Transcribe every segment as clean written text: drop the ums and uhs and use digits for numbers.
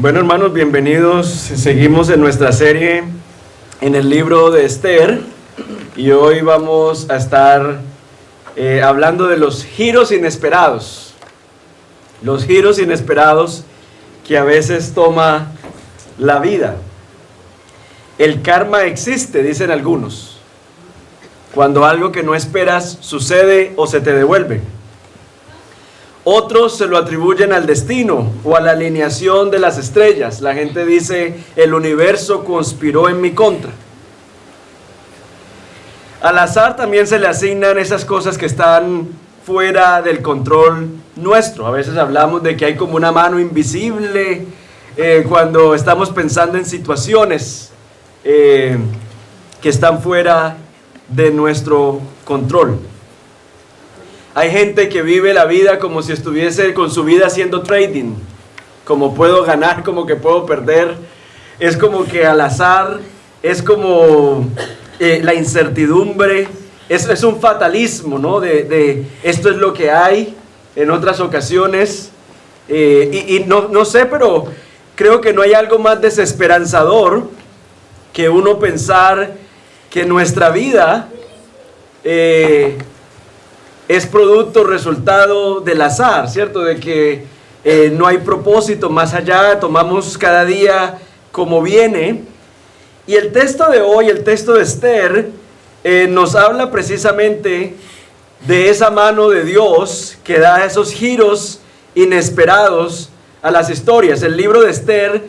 Bueno, hermanos, bienvenidos. Seguimos en nuestra serie en el libro de Esther y hoy vamos a estar hablando de los giros inesperados. Los giros inesperados que a veces toma la vida. El karma existe, dicen algunos, cuando algo que no esperas sucede o se te devuelve. Otros se lo atribuyen al destino o a la alineación de las estrellas. La gente dice, el universo conspiró en mi contra. Al azar también se le asignan esas cosas que están fuera del control nuestro. A veces hablamos de que hay como una mano invisible cuando estamos pensando en situaciones que están fuera de nuestro control. Hay gente que vive la vida como si estuviese con su vida haciendo trading. Como puedo ganar, como que puedo perder. Es como que al azar, es como la incertidumbre. Es un fatalismo, ¿no? De esto es lo que hay en otras ocasiones. Y no sé, pero creo que no hay algo más desesperanzador que uno pensar que nuestra vida es producto, resultado del azar, ¿cierto? De que no hay propósito más allá, tomamos cada día como viene. Y el texto de hoy, el texto de Esther, nos habla precisamente de esa mano de Dios que da esos giros inesperados a las historias. El libro de Esther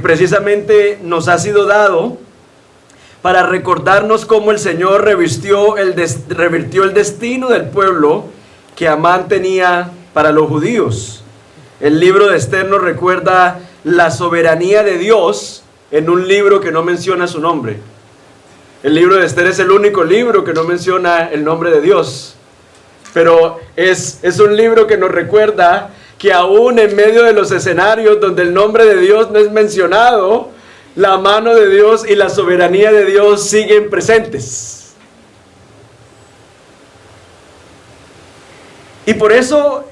precisamente nos ha sido dado para recordarnos cómo el Señor revirtió el destino del pueblo que Amán tenía para los judíos. El libro de Esther nos recuerda la soberanía de Dios en un libro que no menciona su nombre. El libro de Esther es el único libro que no menciona el nombre de Dios. Pero es un libro que nos recuerda que aún en medio de los escenarios donde el nombre de Dios no es mencionado, la mano de Dios y la soberanía de Dios siguen presentes. Y por eso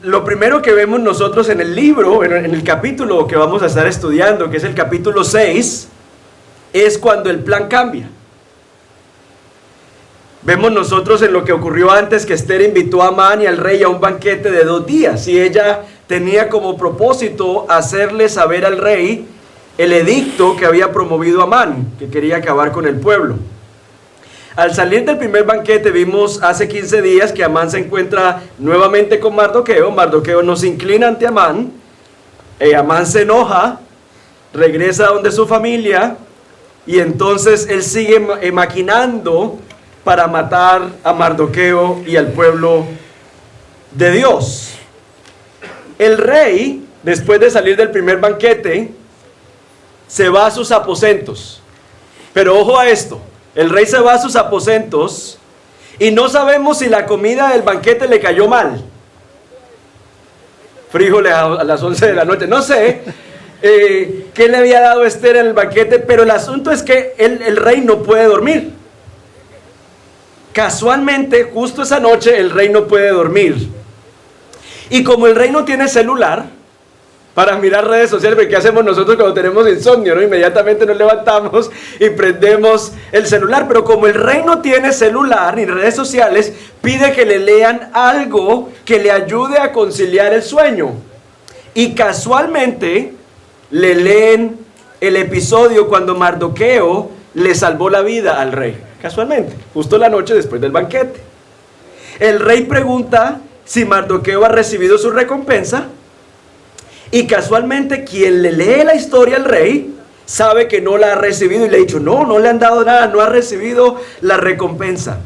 lo primero que vemos nosotros en el libro, en el capítulo que vamos a estar estudiando, que es el capítulo 6, es cuando el plan cambia. Vemos nosotros en lo que ocurrió antes que Esther invitó a Amán y al rey a un banquete de 2 días. Y ella tenía como propósito hacerle saber al rey el edicto que había promovido Amán, que quería acabar con el pueblo. Al salir del primer banquete vimos hace 15 días que Amán se encuentra nuevamente con Mardoqueo. Mardoqueo no se inclina ante Amán. Amán se enoja, regresa a donde su familia y entonces él sigue maquinando para matar a Mardoqueo y al pueblo de Dios. El rey, después de salir del primer banquete, se va a sus aposentos. Pero ojo a esto, el rey se va a sus aposentos y no sabemos si la comida del banquete le cayó mal. Frijoles a las 11 de la noche, no sé qué le había dado Esther en el banquete, pero el asunto es que el rey no puede dormir. Casualmente, justo esa noche, el rey no puede dormir. Y como el rey no tiene celular para mirar redes sociales, porque ¿qué hacemos nosotros cuando tenemos insomnio, no? Inmediatamente nos levantamos y prendemos el celular. Pero como el rey no tiene celular ni redes sociales, pide que le lean algo que le ayude a conciliar el sueño. Y casualmente le leen el episodio cuando Mardoqueo le salvó la vida al rey. Casualmente, justo la noche después del banquete. El rey pregunta si Mardoqueo ha recibido su recompensa. Y casualmente quien le lee la historia al rey sabe que no la ha recibido y le ha dicho, no le han dado nada, no ha recibido la recompensa.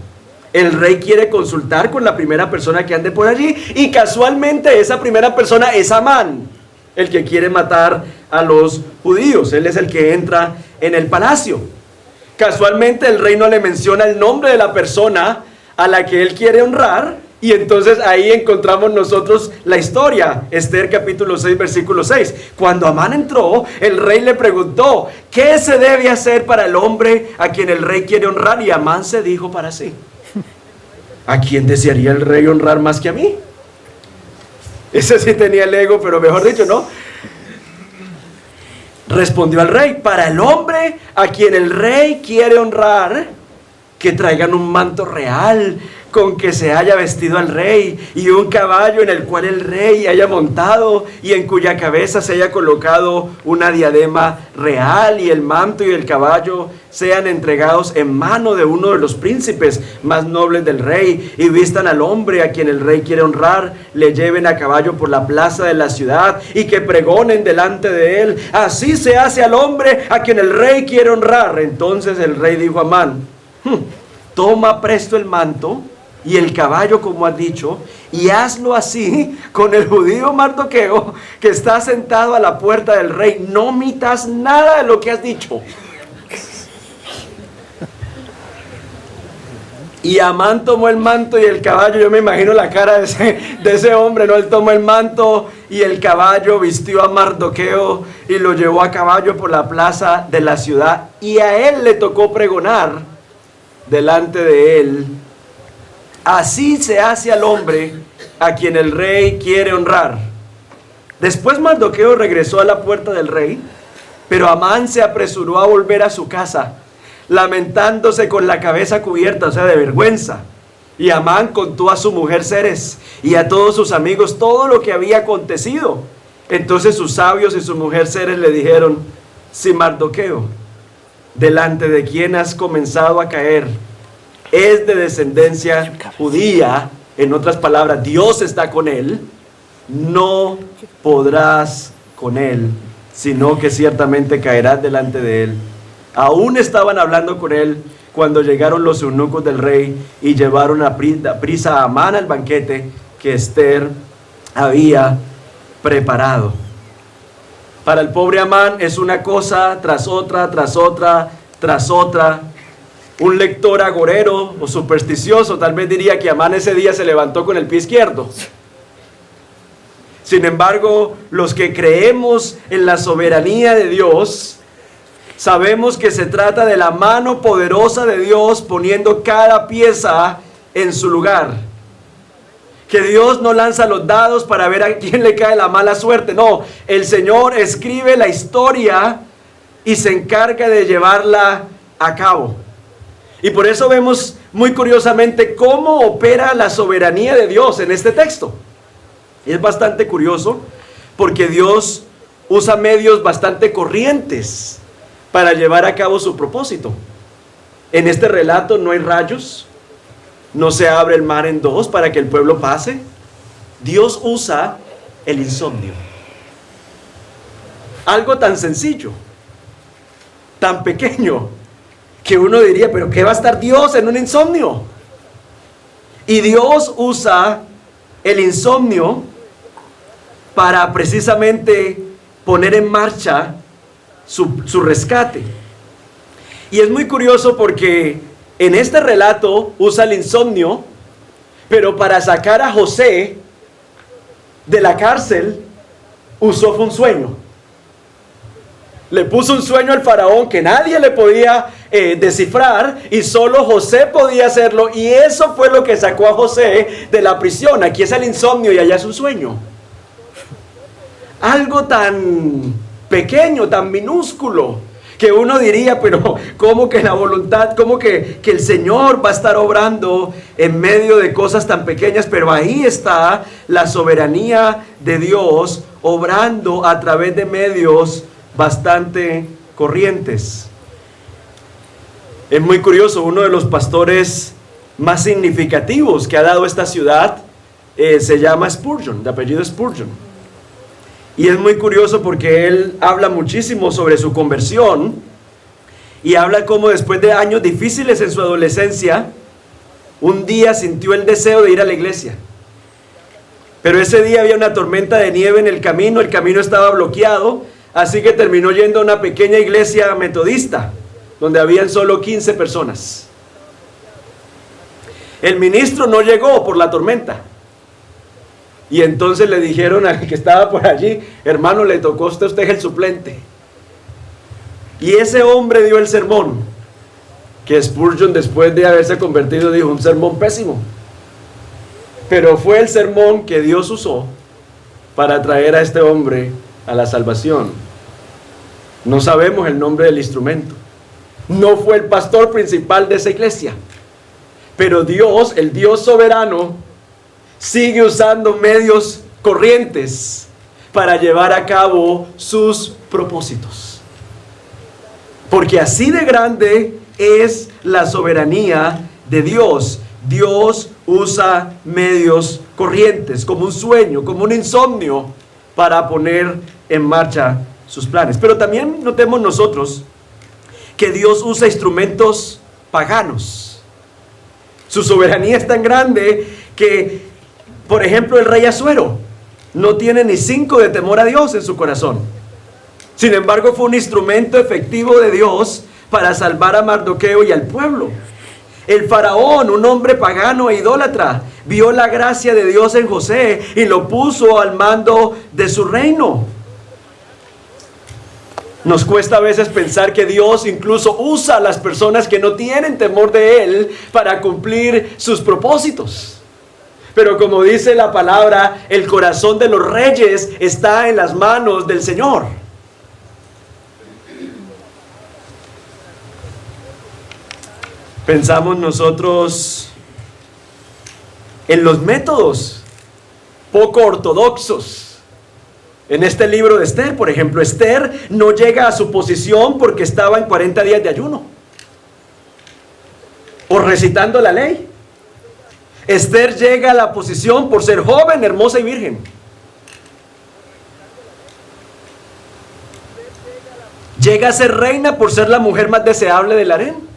El rey quiere consultar con la primera persona que ande por allí y casualmente esa primera persona es Amán, el que quiere matar a los judíos. Él es el que entra en el palacio. Casualmente el rey no le menciona el nombre de la persona a la que él quiere honrar. Y entonces ahí encontramos nosotros la historia, Esther capítulo 6, versículo 6. Cuando Amán entró, el rey le preguntó, ¿qué se debe hacer para el hombre a quien el rey quiere honrar? Y Amán se dijo para sí, ¿a quién desearía el rey honrar más que a mí? Ese sí tenía el ego, pero mejor dicho, ¿no? Respondió al rey: para el hombre a quien el rey quiere honrar, que traigan un manto real con que se haya vestido al rey, y un caballo en el cual el rey haya montado, y en cuya cabeza se haya colocado una diadema real, y el manto y el caballo sean entregados en mano de uno de los príncipes más nobles del rey, y vistan al hombre a quien el rey quiere honrar, le lleven a caballo por la plaza de la ciudad, y que pregonen delante de él: así se hace al hombre a quien el rey quiere honrar. Entonces el rey dijo a Amán: toma presto el manto y el caballo, como has dicho, y hazlo así con el judío Mardoqueo, que está sentado a la puerta del rey. No omitas nada de lo que has dicho. Y Amán tomó el manto y el caballo. Yo me imagino la cara de ese hombre, ¿no? Él tomó el manto y el caballo, vistió a Mardoqueo y lo llevó a caballo por la plaza de la ciudad, y a él le tocó pregonar delante de él: así se hace al hombre a quien el rey quiere honrar. Después Mardoqueo regresó a la puerta del rey, pero Amán se apresuró a volver a su casa, lamentándose con la cabeza cubierta, o sea, de vergüenza. Y Amán contó a su mujer Zeres y a todos sus amigos todo lo que había acontecido. Entonces sus sabios y su mujer Zeres le dijeron: si Mardoqueo, delante de quien has comenzado a caer, es de descendencia judía, en otras palabras, Dios está con él, no podrás con él, sino que ciertamente caerás delante de él. Aún estaban hablando con él cuando llegaron los eunucos del rey y llevaron a prisa a Amán al banquete que Esther había preparado. Para el pobre Amán es una cosa tras otra, tras otra, tras otra. Un lector agorero o supersticioso tal vez diría que Amán ese día se levantó con el pie izquierdo. Sin embargo, los que creemos en la soberanía de Dios, sabemos que se trata de la mano poderosa de Dios poniendo cada pieza en su lugar. Que Dios no lanza los dados para ver a quién le cae la mala suerte. No, el Señor escribe la historia y se encarga de llevarla a cabo. Y por eso vemos muy curiosamente cómo opera la soberanía de Dios en este texto. Y es bastante curioso porque Dios usa medios bastante corrientes para llevar a cabo su propósito. En este relato no hay rayos, no se abre el mar en dos para que el pueblo pase. Dios usa el insomnio. Algo tan sencillo, tan pequeño, que uno diría: pero ¿qué va a estar Dios en un insomnio? Y Dios usa el insomnio para precisamente poner en marcha su rescate. Y es muy curioso porque en este relato usa el insomnio, pero para sacar a José de la cárcel usó un sueño. Le puso un sueño al faraón que nadie le podía descifrar, y solo José podía hacerlo, y eso fue lo que sacó a José de la prisión. Aquí es el insomnio y allá es un sueño. Algo tan pequeño, tan minúsculo, que uno diría: pero ¿cómo que la voluntad, cómo que el Señor va a estar obrando en medio de cosas tan pequeñas? Pero ahí está la soberanía de Dios obrando a través de medios bastante corrientes. Es muy curioso, uno de los pastores más significativos que ha dado esta ciudad se llama Spurgeon, de apellido Spurgeon. Y es muy curioso porque él habla muchísimo sobre su conversión y habla cómo después de años difíciles en su adolescencia, un día sintió el deseo de ir a la iglesia. Pero ese día había una tormenta de nieve en el camino estaba bloqueado, así que terminó yendo a una pequeña iglesia metodista, donde habían solo 15 personas. El ministro no llegó por la tormenta. Y entonces le dijeron al que estaba por allí: hermano, le tocó a usted es el suplente. Y ese hombre dio el sermón, que Spurgeon, después de haberse convertido, dijo: un sermón pésimo. Pero fue el sermón que Dios usó para traer a este hombre a la salvación. No sabemos el nombre del instrumento. No fue el pastor principal de esa iglesia. Pero Dios, el Dios soberano, sigue usando medios corrientes para llevar a cabo sus propósitos. Porque así de grande es la soberanía de Dios. Dios usa medios corrientes, como un sueño, como un insomnio, para poner en marcha sus planes. Pero también notemos nosotros que Dios usa instrumentos paganos. Su soberanía es tan grande que, por ejemplo, el rey Asuero no tiene ni 5 de temor a Dios en su corazón. Sin embargo, fue un instrumento efectivo de Dios para salvar a Mardoqueo y al pueblo. El faraón, un hombre pagano e idólatra, vio la gracia de Dios en José y lo puso al mando de su reino. Nos cuesta a veces pensar que Dios incluso usa a las personas que no tienen temor de Él para cumplir sus propósitos. Pero como dice la palabra, el corazón de los reyes está en las manos del Señor. Pensamos nosotros en los métodos poco ortodoxos. En este libro de Esther, por ejemplo, Esther no llega a su posición porque estaba en 40 días de ayuno o recitando la ley. Esther llega a la posición por ser joven, hermosa y virgen. Llega a ser reina por ser la mujer más deseable del harén.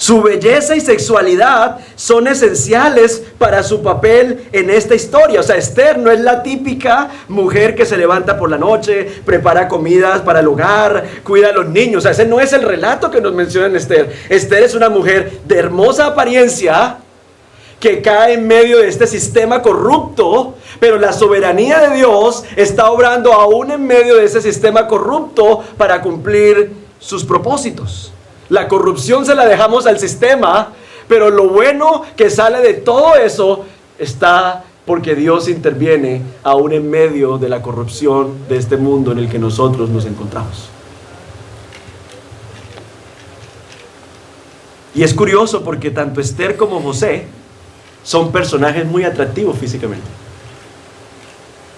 Su belleza y sexualidad son esenciales para su papel en esta historia. O sea, Esther no es la típica mujer que se levanta por la noche, prepara comidas para el hogar, cuida a los niños. O sea, ese no es el relato que nos menciona en Esther. Esther es una mujer de hermosa apariencia que cae en medio de este sistema corrupto, pero la soberanía de Dios está obrando aún en medio de ese sistema corrupto para cumplir sus propósitos. La corrupción se la dejamos al sistema, pero lo bueno que sale de todo eso está porque Dios interviene aún en medio de la corrupción de este mundo en el que nosotros nos encontramos. Y es curioso porque tanto Esther como José son personajes muy atractivos físicamente.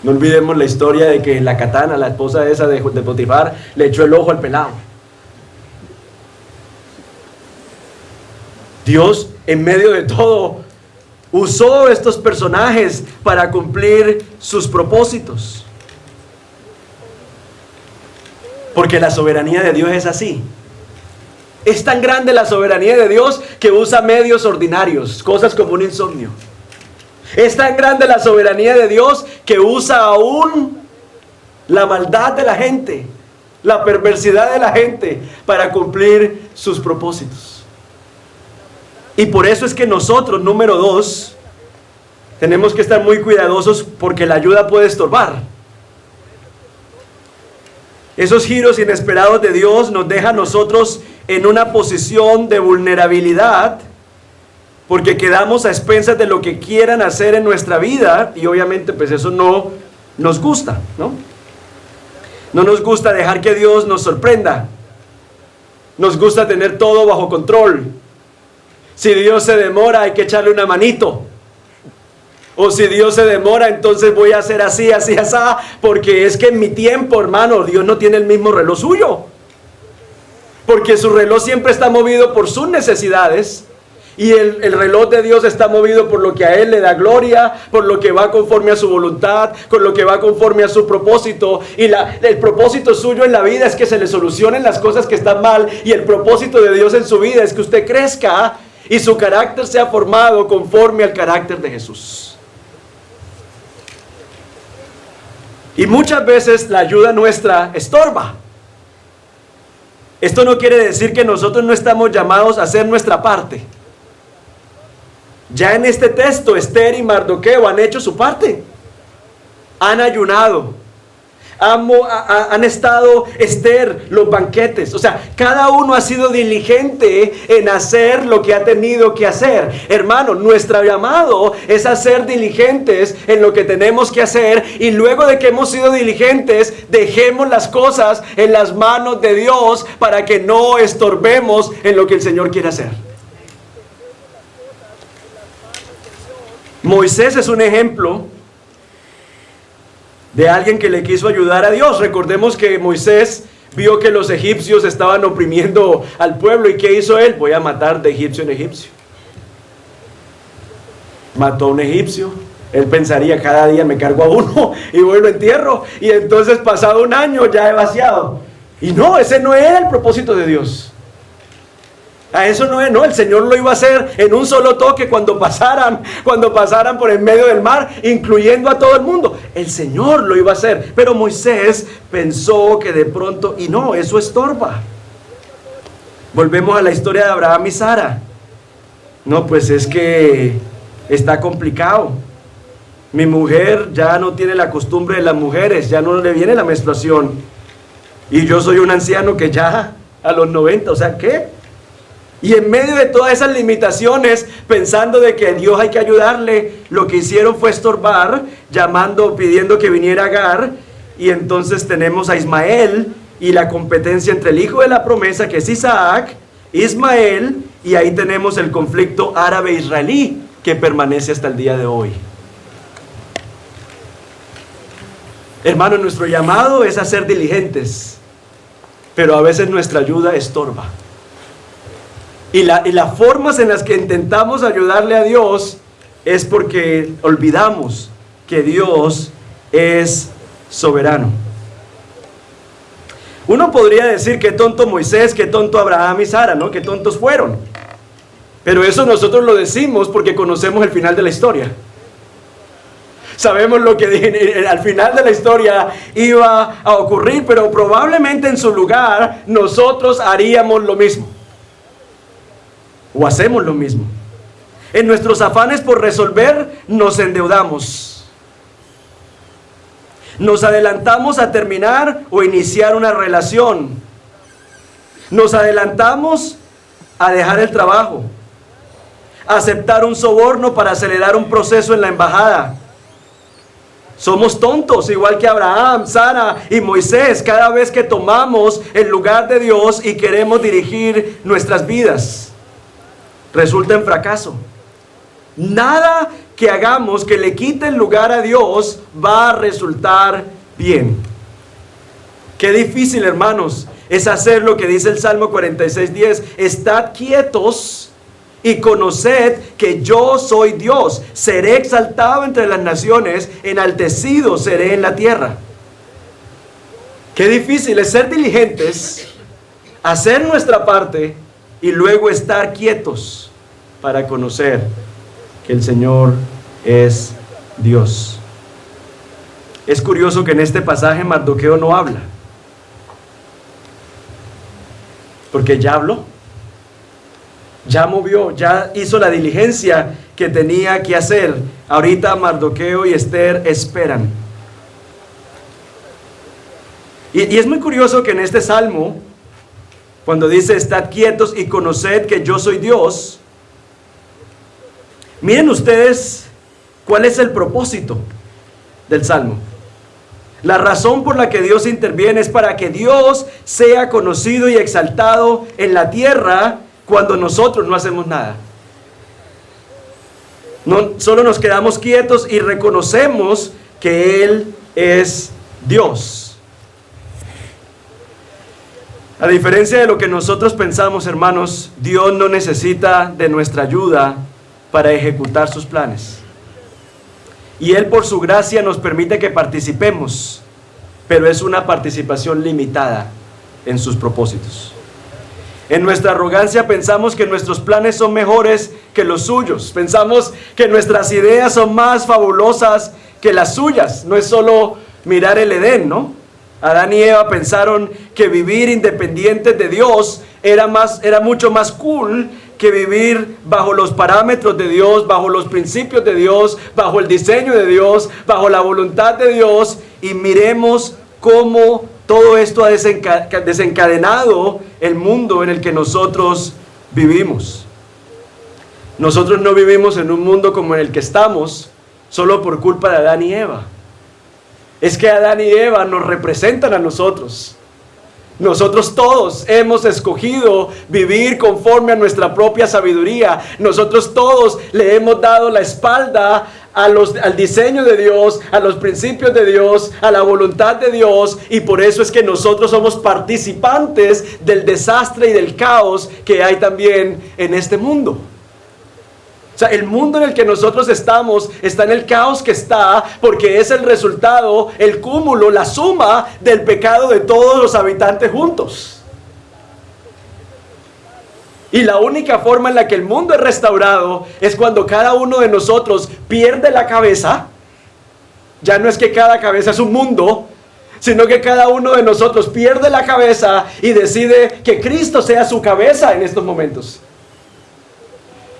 No olvidemos la historia de que la Catana, la esposa esa de Potifar, le echó el ojo al pelado. Dios, en medio de todo, usó estos personajes para cumplir sus propósitos. Porque la soberanía de Dios es así. Es tan grande la soberanía de Dios que usa medios ordinarios, cosas como un insomnio. Es tan grande la soberanía de Dios que usa aún la maldad de la gente, la perversidad de la gente para cumplir sus propósitos. Y por eso es que nosotros, número 2, tenemos que estar muy cuidadosos porque la ayuda puede estorbar. Esos giros inesperados de Dios nos dejan a nosotros en una posición de vulnerabilidad porque quedamos a expensas de lo que quieran hacer en nuestra vida y obviamente pues eso no nos gusta, ¿no? No nos gusta dejar que Dios nos sorprenda. Nos gusta tener todo bajo control. Si Dios se demora, hay que echarle una manito. O si Dios se demora, entonces voy a hacer así, así, así, porque es que en mi tiempo, hermano, Dios no tiene el mismo reloj suyo. Porque su reloj siempre está movido por sus necesidades. Y el reloj de Dios está movido por lo que a Él le da gloria, por lo que va conforme a su voluntad, con lo que va conforme a su propósito. Y el propósito suyo en la vida es que se le solucionen las cosas que están mal. Y el propósito de Dios en su vida es que usted crezca y su carácter sea formado conforme al carácter de Jesús. Y muchas veces la ayuda nuestra estorba. Esto no quiere decir que nosotros no estamos llamados a hacer nuestra parte. Ya en este texto, Esther y Mardoqueo han hecho su parte. Han ayunado. han estado Esther, los banquetes. O sea, cada uno ha sido diligente en hacer lo que ha tenido que hacer. Hermano, nuestro llamado es a ser diligentes en lo que tenemos que hacer, y luego de que hemos sido diligentes, dejemos las cosas en las manos de Dios para que no estorbemos en lo que el Señor quiere hacer. Moisés es un ejemplo de alguien que le quiso ayudar a Dios. Recordemos que Moisés vio que los egipcios estaban oprimiendo al pueblo, y ¿qué hizo él? Voy a matar de egipcio en egipcio. Mató a un egipcio. Él pensaría, cada día me cargo a uno y voy y lo entierro, y entonces pasado un año ya he vaciado. Y no, ese no era el propósito de Dios. A eso no, el Señor lo iba a hacer en un solo toque cuando pasaran por en medio del mar, incluyendo a todo el mundo. El Señor lo iba a hacer, pero Moisés pensó que de pronto, y no, eso estorba. Volvemos a la historia de Abraham y Sara. No, pues es que está complicado. Mi mujer ya no tiene la costumbre de las mujeres, ya no le viene la menstruación. Y yo soy un anciano que ya a los 90, o sea, ¿qué? Y en medio de todas esas limitaciones, pensando de que a Dios hay que ayudarle, lo que hicieron fue estorbar, pidiendo que viniera Agar. Y entonces tenemos a Ismael y la competencia entre el hijo de la promesa, que es Isaac, Ismael, y ahí tenemos el conflicto árabe-israelí que permanece hasta el día de hoy. Hermano, nuestro llamado es a ser diligentes, pero a veces nuestra ayuda estorba. Y las formas en las que intentamos ayudarle a Dios es porque olvidamos que Dios es soberano. Uno podría decir que tonto Moisés, que tonto Abraham y Sara, ¿no? Que tontos fueron. Pero eso nosotros lo decimos porque conocemos el final de la historia. Sabemos lo que al final de la historia iba a ocurrir, pero probablemente en su lugar nosotros haríamos lo mismo. O hacemos lo mismo. En nuestros afanes por resolver, nos endeudamos. Nos adelantamos a terminar o iniciar una relación. Nos adelantamos a dejar el trabajo. A aceptar un soborno para acelerar un proceso en la embajada. Somos tontos, igual que Abraham, Sara y Moisés, cada vez que tomamos el lugar de Dios y queremos dirigir nuestras vidas. Resulta en fracaso. Nada que hagamos que le quite el lugar a Dios va a resultar bien. Qué difícil, hermanos, es hacer lo que dice el Salmo 46:10. Estad quietos y conoced que yo soy Dios. Seré exaltado entre las naciones, enaltecido seré en la tierra. Qué difícil es ser diligentes, hacer nuestra parte y luego estar quietos para conocer que el Señor es Dios. Es curioso que en este pasaje Mardoqueo no habla, porque ya habló, ya movió, ya hizo la diligencia que tenía que hacer. Ahorita Mardoqueo y Esther esperan. Y es muy curioso que en este salmo, cuando dice estad quietos y conoced que yo soy Dios, miren ustedes cuál es el propósito del salmo. La razón por la que Dios interviene es para que Dios sea conocido y exaltado en la tierra cuando nosotros no hacemos nada. No, solo nos quedamos quietos y reconocemos que Él es Dios. A diferencia de lo que nosotros pensamos, hermanos, Dios no necesita de nuestra ayuda para ejecutar sus planes. Y Él por su gracia nos permite que participemos, pero es una participación limitada en sus propósitos. En nuestra arrogancia pensamos que nuestros planes son mejores que los suyos. Pensamos que nuestras ideas son más fabulosas que las suyas. No es solo mirar el Edén, ¿no? Adán y Eva pensaron que vivir independientes de Dios era mucho más cool que vivir bajo los parámetros de Dios, bajo los principios de Dios, bajo el diseño de Dios, bajo la voluntad de Dios. Y miremos cómo todo esto ha desencadenado el mundo en el que nosotros vivimos. Nosotros no vivimos en un mundo como en el que estamos solo por culpa de Adán y Eva. Es que Adán y Eva nos representan a nosotros. Nosotros todos hemos escogido vivir conforme a nuestra propia sabiduría. Nosotros todos le hemos dado la espalda al diseño de Dios, a los principios de Dios, a la voluntad de Dios, y por eso es que nosotros somos participantes del desastre y del caos que hay también en este mundo. O sea, el mundo en el que nosotros estamos está en el caos que está porque es el resultado, el cúmulo, la suma del pecado de todos los habitantes juntos. Y la única forma en la que el mundo es restaurado es cuando cada uno de nosotros pierde la cabeza. Ya no es que cada cabeza es un mundo, sino que cada uno de nosotros pierde la cabeza y decide que Cristo sea su cabeza en estos momentos.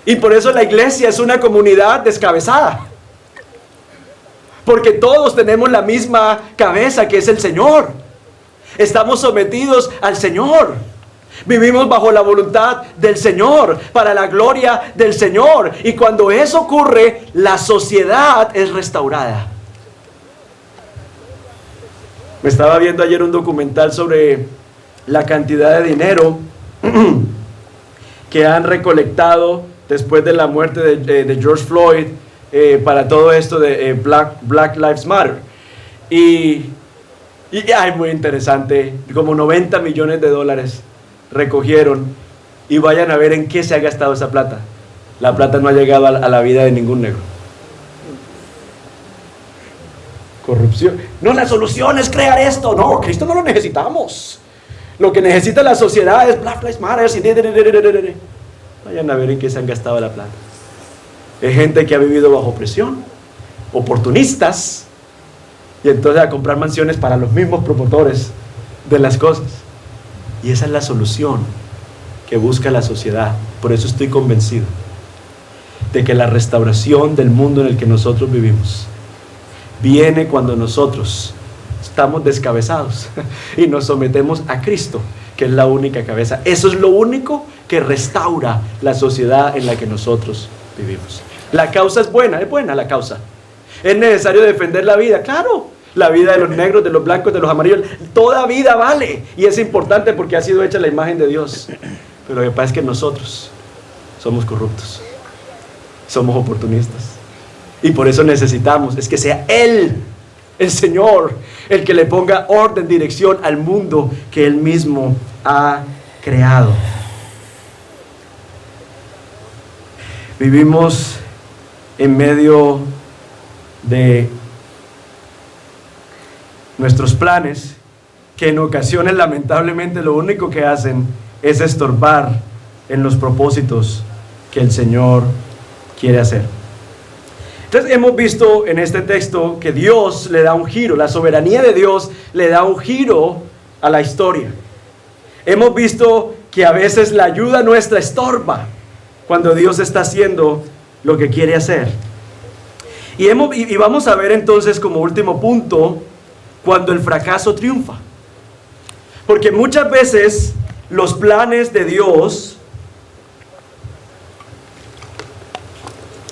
Y por eso la iglesia es una comunidad descabezada. Porque todos tenemos la misma cabeza, que es el Señor. Estamos sometidos al Señor. Vivimos bajo la voluntad del Señor, para la gloria del Señor. Y cuando eso ocurre, la sociedad es restaurada. Me estaba viendo ayer un documental sobre la cantidad de dinero que han recolectado después de la muerte de George Floyd, para todo esto de Black Lives Matter. Y muy interesante, como 90 millones de dólares recogieron, y vayan a ver en qué se ha gastado esa plata. La plata no ha llegado a la vida de ningún negro. Corrupción. No, la solución es crear esto. No, Cristo no lo necesitamos. Lo que necesita la sociedad es Black Lives Matter. Vayan a ver en qué se han gastado la plata. Es gente que ha vivido bajo presión, oportunistas, y entonces a comprar mansiones para los mismos promotores de las cosas. Y esa es la solución que busca la sociedad. Por eso estoy convencido de que la restauración del mundo en el que nosotros vivimos viene cuando nosotros estamos descabezados y nos sometemos a Cristo, que es la única cabeza. Eso es lo único que restaura la sociedad en la que nosotros vivimos. La causa es buena la causa. Es necesario defender la vida, claro. La vida de los negros, de los blancos, de los amarillos. Toda vida vale. Y es importante porque ha sido hecha la imagen de Dios. Pero lo que pasa es que nosotros somos corruptos. Somos oportunistas. Y por eso necesitamos, es que sea Él, el Señor, el que le ponga orden, dirección al mundo que Él mismo ha creado. Vivimos en medio de nuestros planes, que en ocasiones lamentablemente lo único que hacen es estorbar en los propósitos que el Señor quiere hacer. Entonces hemos visto en este texto que Dios le da un giro, la soberanía de Dios le da un giro a la historia. Hemos visto que a veces la ayuda nuestra estorba cuando Dios está haciendo lo que quiere hacer. Y vamos a ver entonces como último punto, cuando el fracaso triunfa. Porque muchas veces los planes de Dios,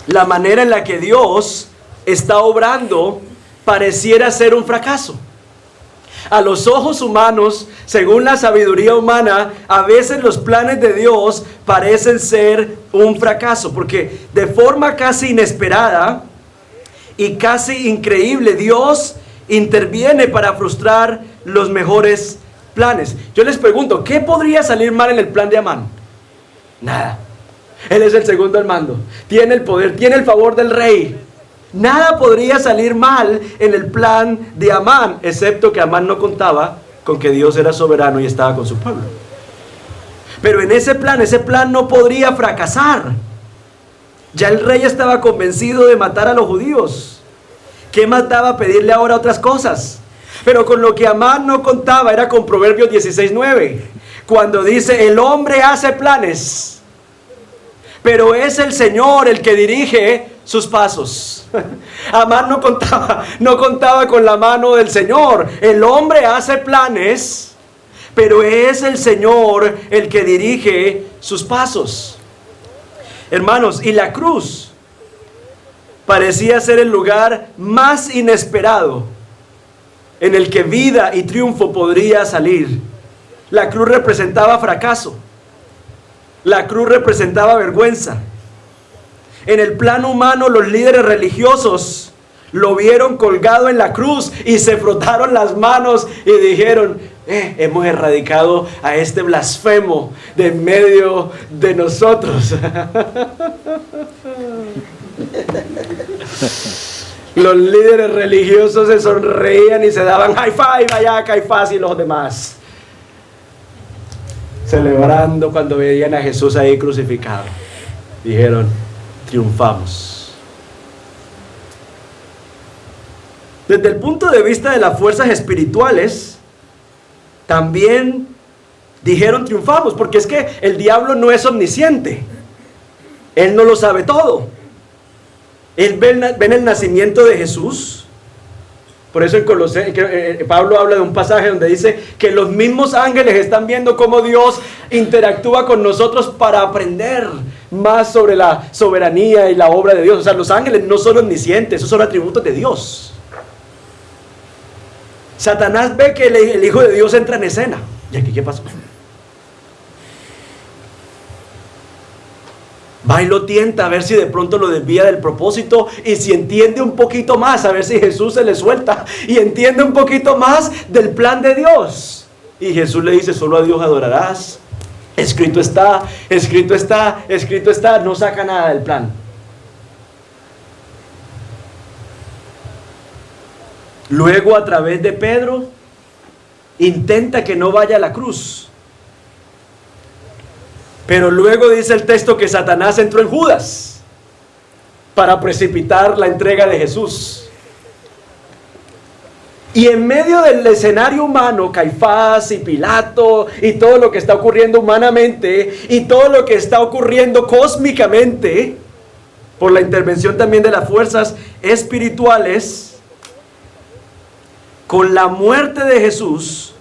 la manera en la que Dios está obrando, pareciera ser un fracaso. A los ojos humanos, según la sabiduría humana, a veces los planes de Dios parecen ser un fracaso, porque de forma casi inesperada y casi increíble, Dios interviene para frustrar los mejores planes. Yo les pregunto, ¿qué podría salir mal en el plan de Amán? Nada. Él es el segundo al mando, tiene el poder, tiene el favor del rey. Nada podría salir mal en el plan de Amán, excepto que Amán no contaba con que Dios era soberano y estaba con su pueblo. Pero en ese plan no podría fracasar. Ya el rey estaba convencido de matar a los judíos. ¿Qué más daba pedirle ahora otras cosas? Pero con lo que Amán no contaba era con Proverbios 16:9, cuando dice: el hombre hace planes, pero es el Señor el que dirige sus pasos. Amán no contaba con la mano del Señor. El hombre hace planes, pero es el Señor el que dirige sus pasos. Hermanos, y la cruz parecía ser el lugar más inesperado en el que vida y triunfo podría salir. La cruz representaba fracaso. La cruz representaba vergüenza. En el plano humano, los líderes religiosos lo vieron colgado en la cruz y se frotaron las manos y dijeron: hemos erradicado a este blasfemo de en medio de nosotros. Los líderes religiosos se sonreían y se daban high five allá, Caifás y los demás, celebrando cuando veían a Jesús ahí crucificado. Dijeron: triunfamos. Desde el punto de vista de las fuerzas espirituales, también dijeron: triunfamos, porque es que el diablo no es omnisciente. Él no lo sabe todo. Él ve el nacimiento de Jesús. Por eso en Colosenses, Pablo habla de un pasaje donde dice que los mismos ángeles están viendo cómo Dios interactúa con nosotros para aprender más sobre la soberanía y la obra de Dios. O sea, los ángeles no son omniscientes, esos son atributos de Dios. Satanás ve que el Hijo de Dios entra en escena. ¿Y aquí qué pasó? Va y lo tienta a ver si de pronto lo desvía del propósito, y si entiende un poquito más, a ver si Jesús se le suelta y entiende un poquito más del plan de Dios. Y Jesús le dice: solo a Dios adorarás. Escrito está, escrito está, escrito está. No saca nada del plan. Luego, a través de Pedro, intenta que no vaya a la cruz. Pero luego dice el texto que Satanás entró en Judas para precipitar la entrega de Jesús. Y en medio del escenario humano, Caifás y Pilato y todo lo que está ocurriendo humanamente y todo lo que está ocurriendo cósmicamente, por la intervención también de las fuerzas espirituales, con la muerte de Jesús,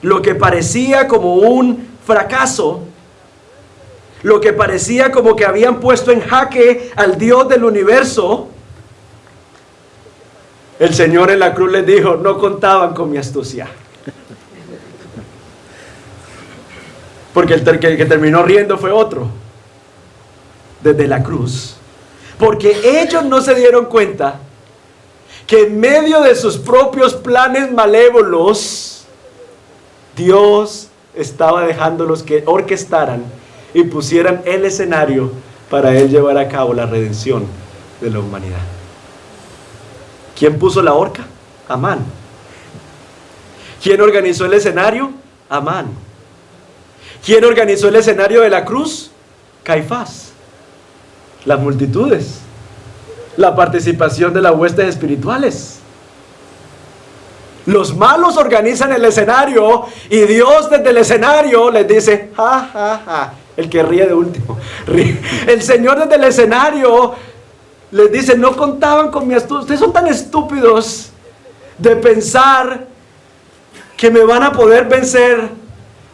lo que parecía como un fracaso, lo que parecía como que habían puesto en jaque al Dios del universo, el Señor en la cruz les dijo: no contaban con mi astucia. Porque el que terminó riendo fue otro, desde la cruz. Porque ellos no se dieron cuenta que en medio de sus propios planes malévolos, Dios estaba dejándolos que orquestaran y pusieran el escenario para Él llevar a cabo la redención de la humanidad. ¿Quién puso la horca? Amán. ¿Quién organizó el escenario? Amán. ¿Quién organizó el escenario de la cruz? Caifás. Las multitudes. La participación de las huestes espirituales. Los malos organizan el escenario y Dios desde el escenario les dice: ja, ja, ja. El que ríe de último. Ríe. El Señor desde el escenario les dice: no contaban con mi astucia. Ustedes son tan estúpidos de pensar que me van a poder vencer,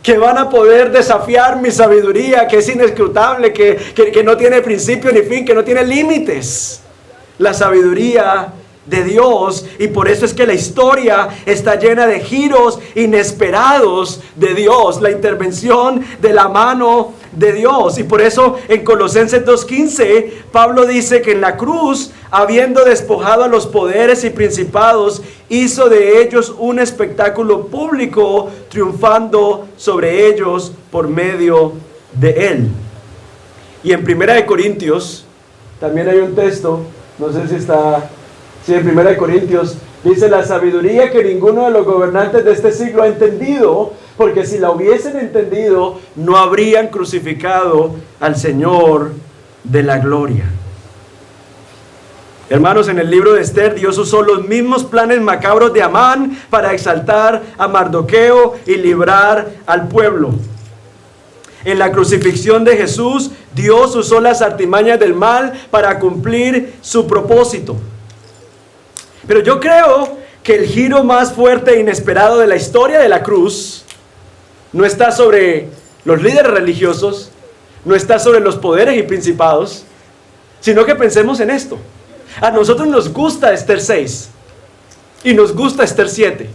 que van a poder desafiar mi sabiduría, que es inescrutable, que no tiene principio ni fin, que no tiene límites. La sabiduría de Dios, y por eso es que la historia está llena de giros inesperados de Dios, la intervención de la mano de Dios. Y por eso en Colosenses 2:15 Pablo dice que en la cruz, habiendo despojado a los poderes y principados, hizo de ellos un espectáculo público, triunfando sobre ellos por medio de él. Y en 1 Corintios también hay un texto, no sé si está... Sí, en 1 Corintios dice: la sabiduría que ninguno de los gobernantes de este siglo ha entendido, porque si la hubiesen entendido, no habrían crucificado al Señor de la gloria. Hermanos, en el libro de Esther, Dios usó los mismos planes macabros de Amán para exaltar a Mardoqueo y librar al pueblo. En la crucifixión de Jesús, Dios usó las artimañas del mal para cumplir su propósito. Pero yo creo que el giro más fuerte e inesperado de la historia de la cruz no está sobre los líderes religiosos, no está sobre los poderes y principados, sino que pensemos en esto. A nosotros nos gusta Esther 6 y nos gusta Esther 7.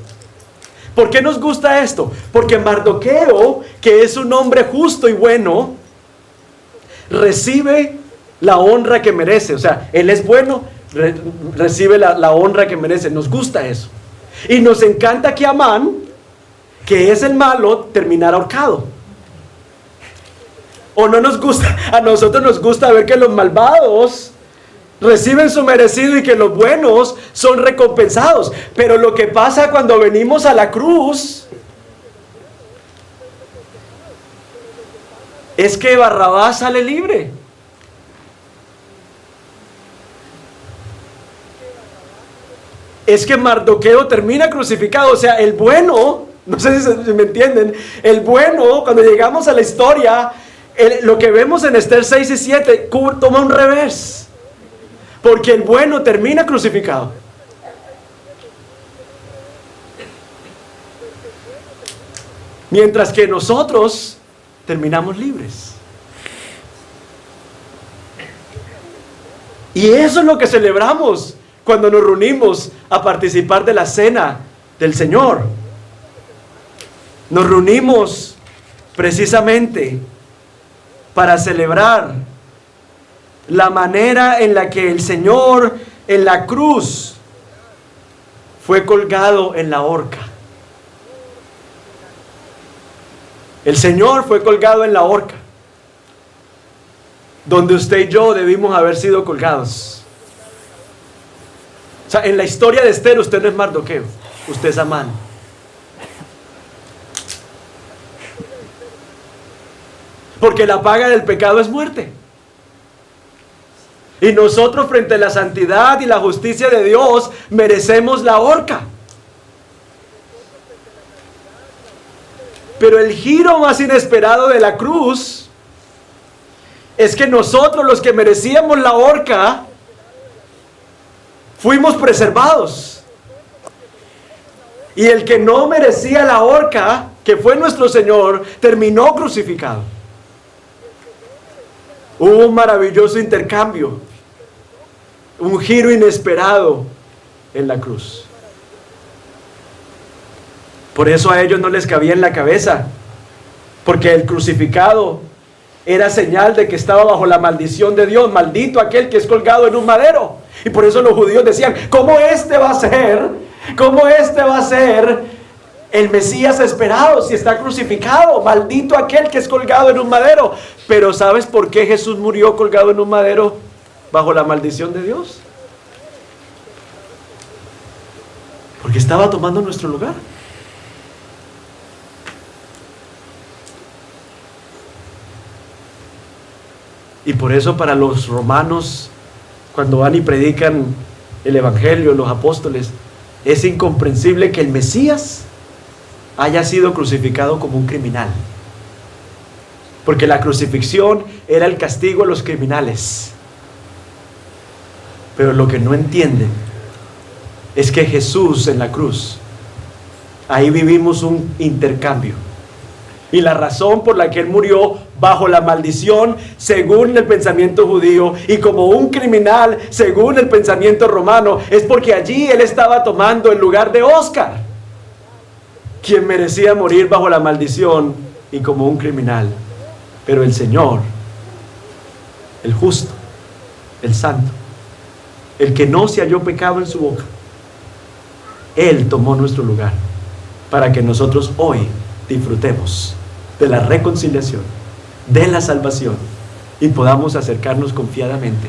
¿Por qué nos gusta esto? Porque Mardoqueo, que es un hombre justo y bueno, recibe la honra que merece. O sea, él es bueno, recibe la honra que merece. Nos gusta eso. Y nos encanta que Amán, que es el malo, terminara ahorcado. ¿O no nos gusta? A nosotros nos gusta ver que los malvados reciben su merecido y que los buenos son recompensados. Pero lo que pasa cuando venimos a la cruz es que Barrabás sale libre. Es que Mardoqueo termina crucificado. O sea, el bueno, no sé si me entienden, el bueno, cuando llegamos a la historia, lo que vemos en Esther 6 y 7 toma un revés. Porque el bueno termina crucificado. Mientras que nosotros terminamos libres. Y eso es lo que celebramos cuando nos reunimos a participar de la cena del Señor. Nos reunimos precisamente para celebrar la manera en la que el Señor en la cruz fue colgado en la horca. El Señor fue colgado en la horca, donde usted y yo debimos haber sido colgados. O sea, en la historia de Esther, usted no es Mardoqueo, usted es Amán. Porque la paga del pecado es muerte. Y nosotros, frente a la santidad y la justicia de Dios, merecemos la horca. Pero el giro más inesperado de la cruz es que nosotros, los que merecíamos la horca, fuimos preservados. Y el que no merecía la horca, que fue nuestro Señor, terminó crucificado. Hubo un maravilloso intercambio, un giro inesperado en la cruz. Por eso a ellos no les cabía en la cabeza, porque el crucificado era señal de que estaba bajo la maldición de Dios. Maldito aquel que es colgado en un madero. Y por eso los judíos decían, ¿cómo este va a ser? ¿Cómo este va a ser el Mesías esperado si está crucificado? Maldito aquel que es colgado en un madero. Pero ¿sabes por qué Jesús murió colgado en un madero bajo la maldición de Dios? Porque estaba tomando nuestro lugar. Y por eso para los romanos, cuando van y predican el Evangelio, los apóstoles, es incomprensible que el Mesías haya sido crucificado como un criminal. Porque la crucifixión era el castigo a los criminales. Pero lo que no entienden es que Jesús en la cruz, ahí vivimos un intercambio. Y la razón por la que Él murió bajo la maldición, según el pensamiento judío, y como un criminal, según el pensamiento romano, es porque allí Él estaba tomando el lugar de Óscar, quien merecía morir bajo la maldición y como un criminal. Pero el Señor, el justo, el santo, el que no se halló pecado en su boca, Él tomó nuestro lugar para que nosotros hoy disfrutemos de la reconciliación, de la salvación, y podamos acercarnos confiadamente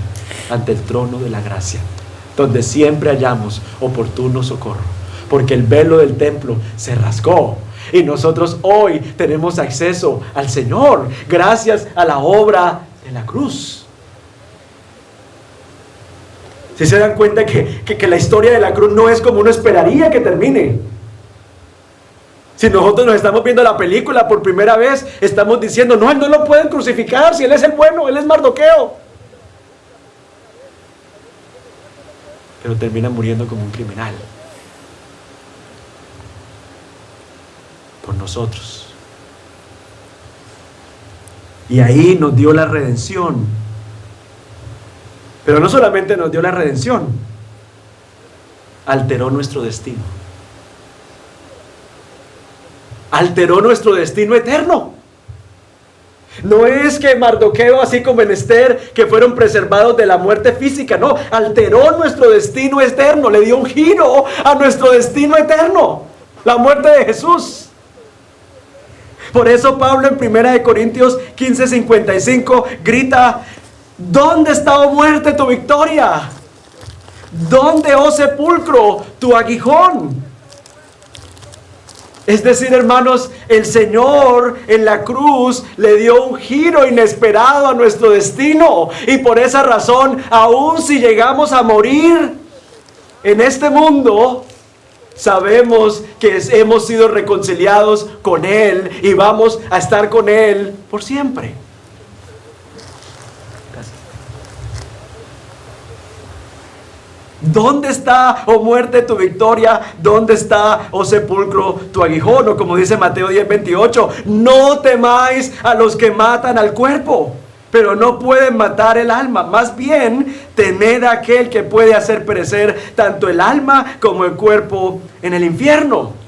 ante el trono de la gracia, donde siempre hallamos oportuno socorro, porque el velo del templo se rasgó y nosotros hoy tenemos acceso al Señor gracias a la obra de la cruz. Si se dan cuenta que la historia de la cruz no es como uno esperaría que termine. Si nosotros nos estamos viendo la película por primera vez, estamos diciendo, no, él no lo pueden crucificar, si él es el bueno, él es Mardoqueo. Pero termina muriendo como un criminal. Por nosotros. Y ahí nos dio la redención. Pero no solamente nos dio la redención, alteró nuestro destino. Alteró nuestro destino eterno. No es que Mardoqueo, así como en Esther, que fueron preservados de la muerte física, no, alteró nuestro destino eterno, le dio un giro a nuestro destino eterno, la muerte de Jesús. Por eso Pablo en 1 Corintios 15:55 grita, ¿dónde está, oh muerte, tu victoria? ¿Dónde, oh sepulcro, tu aguijón? Es decir, hermanos, el Señor en la cruz le dio un giro inesperado a nuestro destino. Y por esa razón, aun si llegamos a morir en este mundo, sabemos que hemos sido reconciliados con Él y vamos a estar con Él por siempre. ¿Dónde está, oh muerte, tu victoria? ¿Dónde está, oh sepulcro, tu aguijón? O como dice Mateo 10:28, no temáis a los que matan al cuerpo, pero no pueden matar el alma. Más bien, temed a aquel que puede hacer perecer tanto el alma como el cuerpo en el infierno.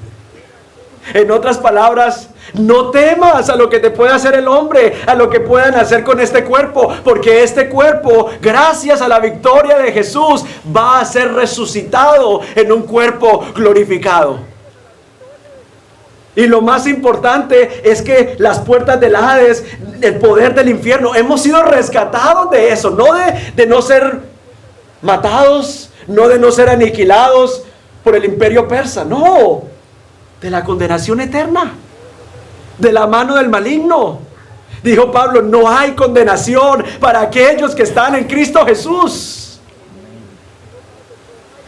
En otras palabras, no temas a lo que te pueda hacer el hombre, a lo que puedan hacer con este cuerpo, porque este cuerpo, gracias a la victoria de Jesús, va a ser resucitado en un cuerpo glorificado. Y lo más importante es que las puertas del Hades, el poder del infierno, hemos sido rescatados de eso, no de no ser matados, no de no ser aniquilados por el imperio persa, no, de la condenación eterna, de la mano del maligno. Dijo Pablo, no hay condenación para aquellos que están en Cristo Jesús.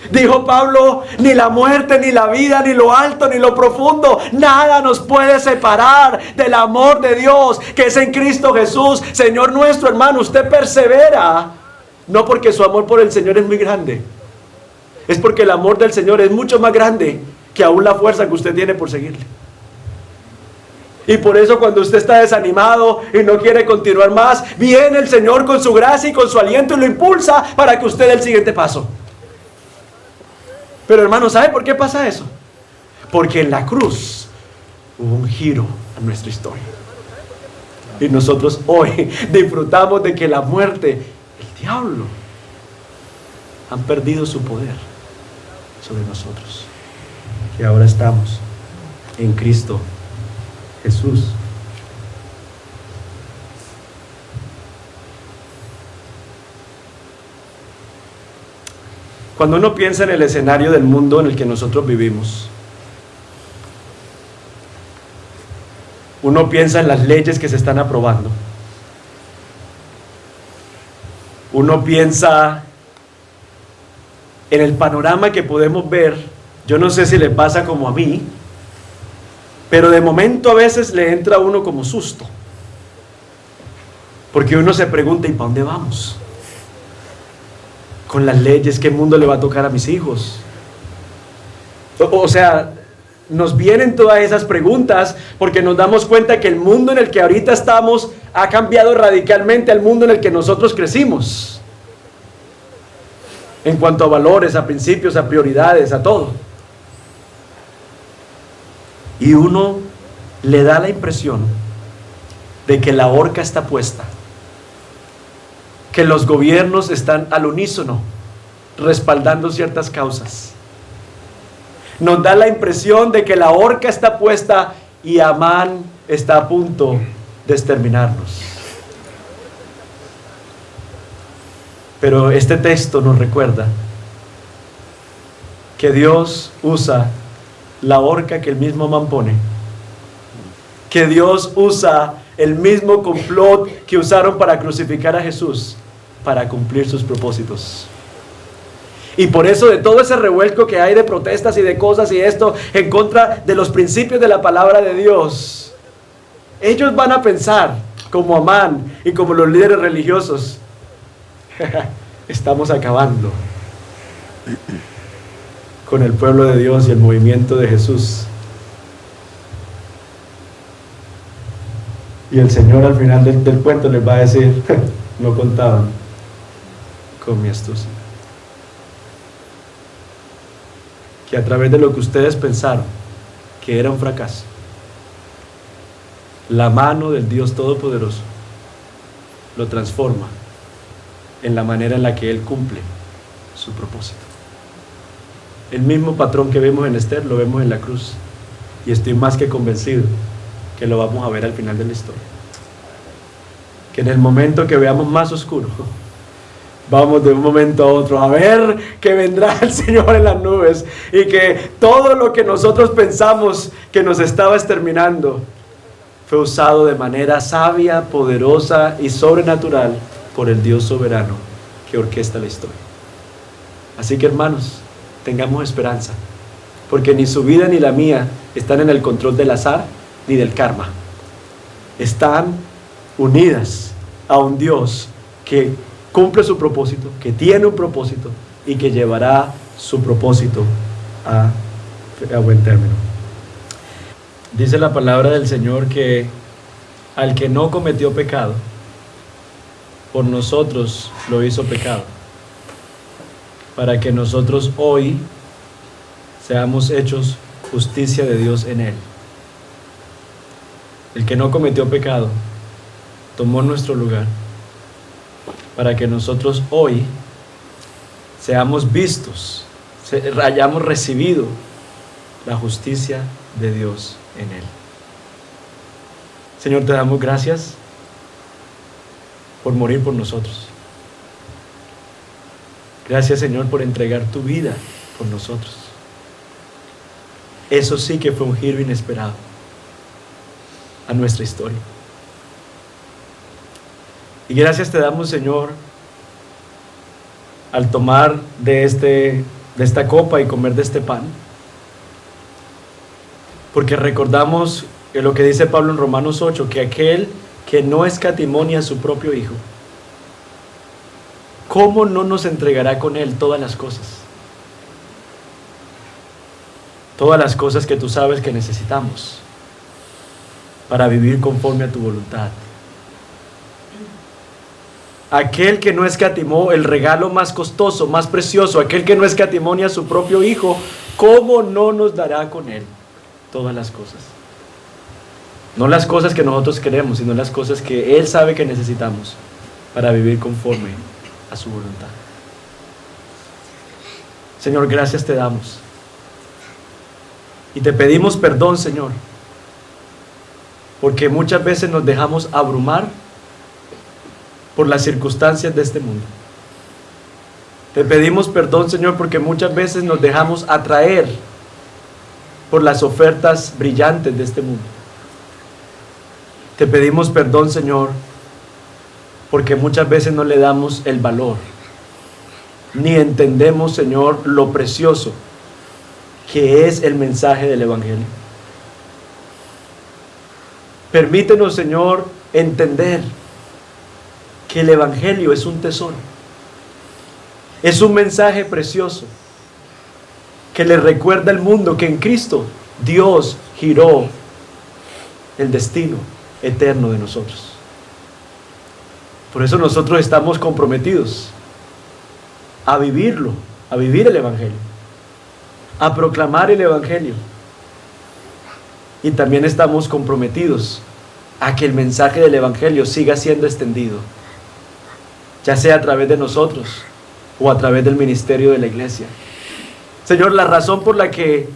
Dijo Pablo, ni la muerte, ni la vida, ni lo alto, ni lo profundo, nada nos puede separar del amor de Dios que es en Cristo Jesús, Señor nuestro. Hermano, usted persevera, no porque su amor por el Señor es muy grande, es porque el amor del Señor es mucho más grande que aún la fuerza que usted tiene por seguirle. Y por eso cuando usted está desanimado y no quiere continuar más, viene el Señor con su gracia y con su aliento y lo impulsa para que usted dé el siguiente paso. Pero hermano, ¿sabe por qué pasa eso? Porque en la cruz hubo un giro a nuestra historia. Y nosotros hoy disfrutamos de que la muerte, el diablo, han perdido su poder sobre nosotros. Que ahora estamos en Cristo Jesús. Cuando uno piensa en el escenario del mundo en el que nosotros vivimos, uno piensa en las leyes que se están aprobando, uno piensa en el panorama que podemos ver. Yo no sé si le pasa como a mí, pero de momento a veces le entra a uno como susto, porque uno se pregunta, ¿y para dónde vamos? Con las leyes, ¿qué mundo le va a tocar a mis hijos? O sea, nos vienen todas esas preguntas porque nos damos cuenta que el mundo en el que ahorita estamos ha cambiado radicalmente al mundo en el que nosotros crecimos, en cuanto a valores, a principios, a prioridades, a todo. Y uno le da la impresión de que la horca está puesta, que los gobiernos están al unísono respaldando ciertas causas. Nos da la impresión de que la horca está puesta y Amán está a punto de exterminarnos. Pero este texto nos recuerda que Dios usa la horca que el mismo Amán pone, que Dios usa el mismo complot que usaron para crucificar a Jesús para cumplir sus propósitos. Y por eso de todo ese revuelco que hay de protestas y de cosas y esto en contra de los principios de la palabra de Dios, ellos van a pensar como Amán y como los líderes religiosos, estamos acabando con el pueblo de Dios y el movimiento de Jesús. Y el Señor al final del cuento les va a decir, no contaban con mi astucia. Que a través de lo que ustedes pensaron que era un fracaso, la mano del Dios Todopoderoso lo transforma en la manera en la que Él cumple su propósito. El mismo patrón que vemos en Esther lo vemos en la cruz, y estoy más que convencido que lo vamos a ver al final de la historia. Que en el momento que veamos más oscuro, vamos de un momento a otro a ver que vendrá el Señor en las nubes, y que todo lo que nosotros pensamos que nos estaba exterminando fue usado de manera sabia, poderosa y sobrenatural por el Dios soberano que orquesta la historia. Así que, hermanos, tengamos esperanza, porque ni su vida ni la mía están en el control del azar ni del karma. Están unidas a un Dios que cumple su propósito, que tiene un propósito y que llevará su propósito a buen término. Dice la palabra del Señor que al que no cometió pecado, por nosotros lo hizo pecado, para que nosotros hoy seamos hechos justicia de Dios en Él. El que no cometió pecado tomó nuestro lugar, para que nosotros hoy seamos vistos, hayamos recibido la justicia de Dios en Él. Señor, te damos gracias por morir por nosotros. Gracias, Señor, por entregar tu vida por nosotros. Eso sí que fue un giro inesperado a nuestra historia. Y gracias te damos, Señor, al tomar de esta copa y comer de este pan, porque recordamos que lo que dice Pablo en Romanos 8, que aquel que no escatimó a su propio Hijo, ¿cómo no nos entregará con Él todas las cosas? Todas las cosas que tú sabes que necesitamos para vivir conforme a tu voluntad. Aquel que no escatimó el regalo más costoso, más precioso, aquel que no escatimó ni a su propio Hijo, ¿cómo no nos dará con Él todas las cosas? No las cosas que nosotros queremos, sino las cosas que Él sabe que necesitamos para vivir conforme a su voluntad. Señor, gracias te damos. Y te pedimos perdón, Señor, porque muchas veces nos dejamos abrumar por las circunstancias de este mundo. Te pedimos perdón, Señor, porque muchas veces nos dejamos atraer por las ofertas brillantes de este mundo. Te pedimos perdón, Señor, porque muchas veces no le damos el valor, ni entendemos, Señor, lo precioso que es el mensaje del Evangelio. Permítenos, Señor, entender que el Evangelio es un tesoro, es un mensaje precioso que le recuerda al mundo que en Cristo Dios giró el destino eterno de nosotros. Por eso nosotros estamos comprometidos a vivirlo, a vivir el Evangelio, a proclamar el Evangelio, y también estamos comprometidos a que el mensaje del Evangelio siga siendo extendido, ya sea a través de nosotros o a través del ministerio de la iglesia. Señor, la razón por la que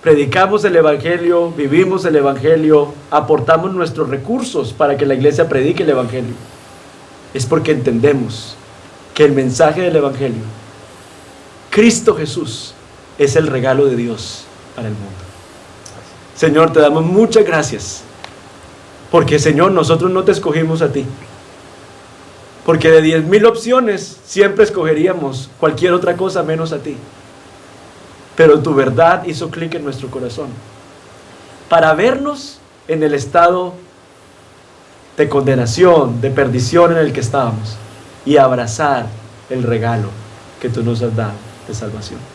predicamos el Evangelio, vivimos el Evangelio, aportamos nuestros recursos para que la iglesia predique el Evangelio, es porque entendemos que el mensaje del Evangelio, Cristo Jesús, es el regalo de Dios para el mundo. Señor, te damos muchas gracias, porque, Señor, nosotros no te escogimos a ti. Porque de 10,000 opciones siempre escogeríamos cualquier otra cosa menos a ti. Pero tu verdad hizo clic en nuestro corazón para vernos en el estado de condenación, de perdición en el que estábamos y abrazar el regalo que tú nos has dado de salvación.